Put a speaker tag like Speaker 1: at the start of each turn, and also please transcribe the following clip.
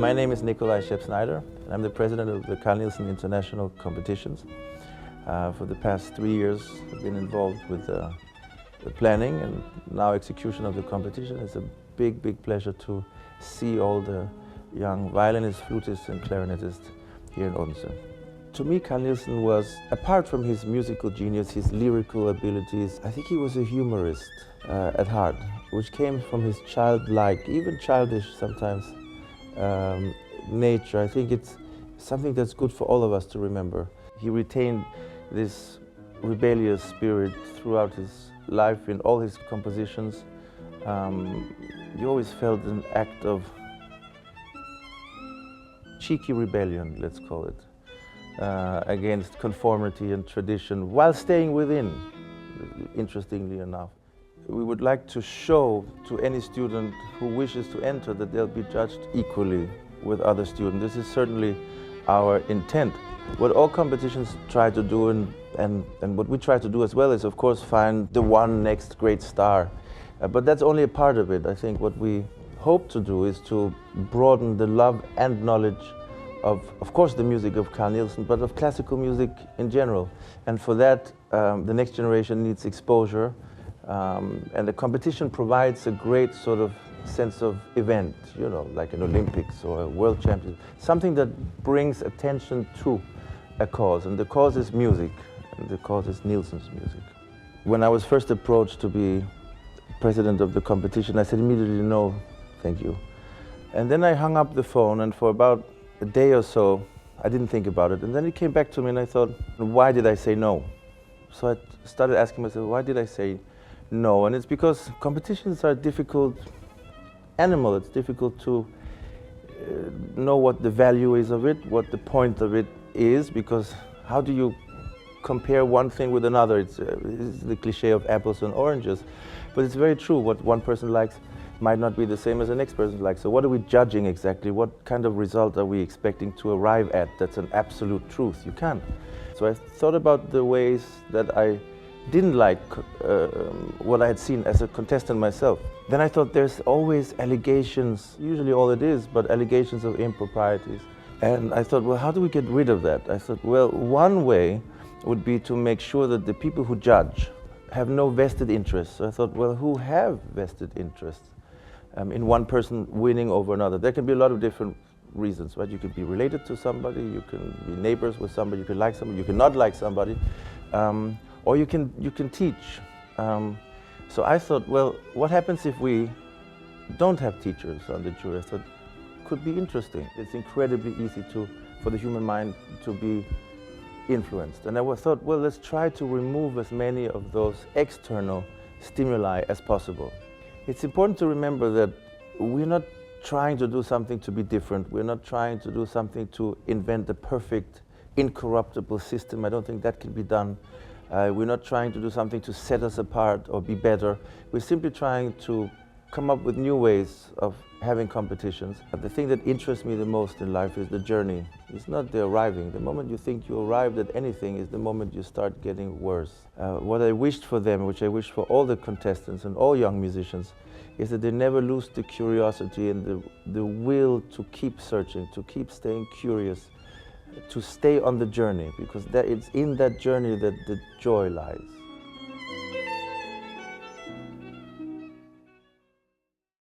Speaker 1: My name is Nikolaj Szeps-Znaider, and I'm the president of the Carl Nielsen International Competitions. For the past 3 years, I've been involved with the planning and now execution of the competition. It's a big pleasure to see all the young violinists, flutists and clarinetists here in Odense. To me, Carl Nielsen was, apart from his musical genius, his lyrical abilities, I think he was a humorist at heart, which came from his childlike, even childish sometimes, nature. I think it's something that's good for all of us to remember. He retained this rebellious spirit throughout his life in all his compositions. You always felt an act of cheeky rebellion, let's call it, against conformity and tradition, while staying within, interestingly enough. We would like to show to any student who wishes to enter that they'll be judged equally with other students. This is certainly our intent. What all competitions try to do, and what we try to do as well, is of course find the one next great star. But that's only a part of it. I think what we hope to do is to broaden the love and knowledge of course, the music of Carl Nielsen, but of classical music in general. And for that, the next generation needs exposure. And the competition provides a great sort of sense of event, you know, like an Olympics or a World Championship, something that brings attention to a cause. And the cause is music, and the cause is Nielsen's music. When I was first approached to be president of the competition, I said immediately, no, thank you. And then I hung up the phone, and for about a day or so, I didn't think about it. And then it came back to me, and I thought, why did I say no? So I started asking myself, why did I say no? And it's because competitions are a difficult animal. It's difficult to know what the value is of it, what the point of it is, because how do you compare one thing with another? It's the cliche of apples and oranges. But it's very true. What one person likes might not be the same as the next person likes. So what are we judging exactly? What kind of result are we expecting to arrive at that's an absolute truth? You can't. So I thought about the ways that I didn't like what I had seen as a contestant myself. Then I thought there's always allegations, usually all it is, but allegations of improprieties. And I thought, well, how do we get rid of that? I thought, well, one way would be to make sure that the people who judge have no vested interests. So I thought, well, who have vested interests in one person winning over another? There can be a lot of different reasons, right? You can be related to somebody, you can be neighbors with somebody, you can like somebody, you can not like somebody. Or you can teach. So I thought, well, what happens if we don't have teachers on the jury? I thought, could be interesting. It's incredibly easy for the human mind to be influenced. And I thought, well, let's try to remove as many of those external stimuli as possible. It's important to remember that we're not trying to do something to be different. We're not trying to do something to invent the perfect, incorruptible system. I don't think that can be done. We're not trying to do something to set us apart or be better. We're simply trying to come up with new ways of having competitions. But the thing that interests me the most in life is the journey. It's not the arriving. The moment you think you arrived at anything is the moment you start getting worse. What I wished for them, which I wish for all the contestants and all young musicians, is that they never lose the curiosity and the will to keep searching, to keep staying curious, to stay on the journey, because it's in that journey that the joy lies.